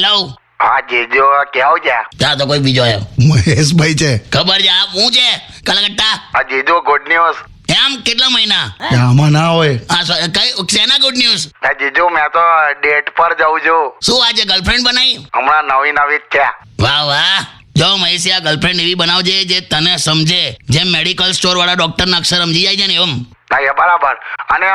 Hello. હા જીજો કેવું છે? ત્યાં તો કોઈ બીજો આવ્યો. મહેશભાઈ છે. ખબર છે આ હું છે કલકત્તા. હા જીજો ગુડ ન્યૂઝ. એમ કેટલા મહિના? આમાં ના હોય. કઈ શેના ગુડ ન્યૂઝ? હા જીજો મેં તો ડેટ પર જાઉં છું. શું આજે ગર્લફ્રેન્ડ બનાવી? હમણાં નવી જ છે. વાહ વાહ. જો મહેશી આ ગર્લફ્રેન્ડ એવી બનાવજે જે તને સમજે, જેમ મેડિકલ સ્ટોર વાળા ડોક્ટર ના અક્ષર સમજી જાય છે ને એમ. ના એ બરાબર. અને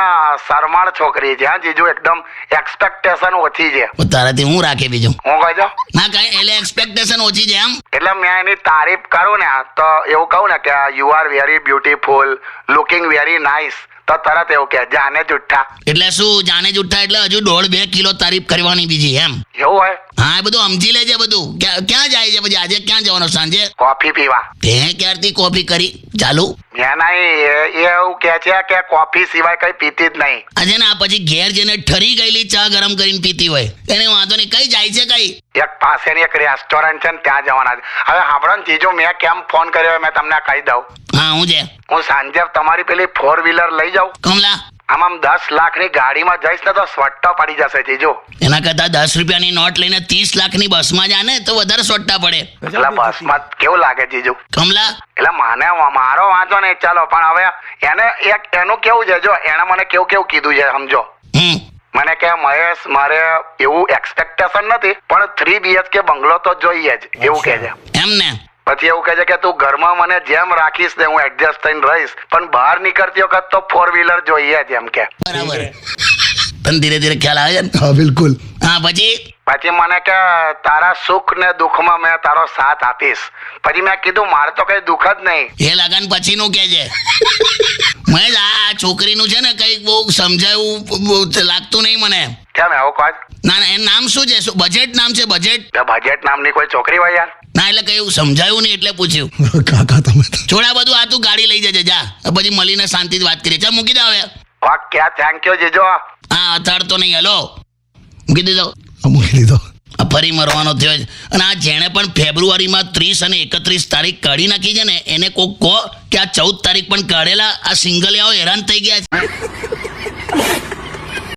શરમાળ છોકરી છે હા જીજો, એકદમ એક્સપેક્ટેશન ઓછી છે. તારાથી હું રાખે બીજું? હું કહી દઉં ના કઈ એટલે એક્સપેક્ટેશન ઓછી છે એમ. એટલે મેં એની તારીફ કરું ને તો એવું કહું ને કે you are very beautiful, looking very nice, તો તરત એવું કે જાને જુઠ્ઠા. એટલે શું જાને જુઠ્ઠા? એટલે હજુ 1.5-2 કિલો તારીફ કરવાની બીજી એમ. એવું હોય? હા એ બધું સમજી લેજે બધું. ક્યાં જાય છે પછી? આજે ક્યાં જવાનો સાંજે? કોફી પીવા. તે ક્યારથી કોફી કરી ચાલુ? મેં નહીં, એ એવું કે છે કે કોફી સિવાય કઈ પીતી જ નહીં. આજે ને આ પછી ઘેર જઈને ઠરી ગયેલી ચા ગરમ કરીને પીતી હોય એને વાંધો નહીં. કઈ જાય છે કઈ? એક પાસેની એક રેસ્ટોરન્ટ છે ને ત્યાં જવાના છે. હવે સાંભળો ને જીજો, મેં કેમ ફોન કર્યો મેં તમને કહી દઉં. હા હું છે. હું સાંજે તમારી પેલી 4-વ્હીલર લઈ જાઉં. કમલા આમ 10 લાખની ગાડીમાં જઈશ ને તો સ્વટ્ટો પડી જશે જીજો. એના કરતા 10 રૂપિયાની નોટ લઈને 30 લાખની બસમાં જા ને તો વધારે સોટા પડે. એટલે બસમાં કેવું લાગે જીજો? કમલા એટલે મને મારો વાંચો ને ચાલો, પણ હવે એનું કેવું છે જો, એને મને કેવું કીધું છે સમજો. મને કે મહેશ મારે એવું એક્સપેક્ટેશન નથી પણ 3 BHK બંગલો તો જોઈએ જ એવું કે છે. એમ ને પછી એવું કહે છે કે તું ઘરમાં મને જેમ રાખીશ ને હું એડજસ્ટ થઈને રહીશ, પણ બહાર નીકળતી વખત તો 4-વ્હીલર જોઈએ જ એમ કે. બરાબર. તને ધીરે ધીરે ખ્યાલ આવે છે? હા બિલકુલ. હા પછી મને કે તારા સુખ ને દુઃખમાં મેં તારો સાથ આપીશ. પછી મેં કીધું મારે તો કઈ દુઃખ જ નહીં. એ લગન પછીનું કે છે. મહેશ આ છોકરીનું છે ને કઈક બહુ સમજાયું લાગતું નહીં મને. કેમ એવું કહો? ના એનું નામ શું છે? બજેટ નામ છે? બજેટ નામની કોઈ છોકરી હોય યાર? ના એટલે કઈ સમજાયું નહીં એટલે પૂછ્યું. કાકા તમે છોડા બધું આ તું ગાડી લઈ જજે જા. પછી મળીને શાંતિથી વાત કરીએ. ચાલ મૂકી દે હવે. ક્યાં થેન્ક યુ જીજો. હા અથાડતો નહીં. હલો મૂકી દીધો. મૂકી દીધો. ફરી મરવાનો થયો છે. અને આ જેણે પણ ફેબ્રુઆરીમાં 30 અને 31 તારીખ કાઢી નાખી છે ને એને કોક કહો કે આ 14 તારીખ પણ કાઢેલા આ સિંગલ આવો હેરાન થઈ ગયા છે.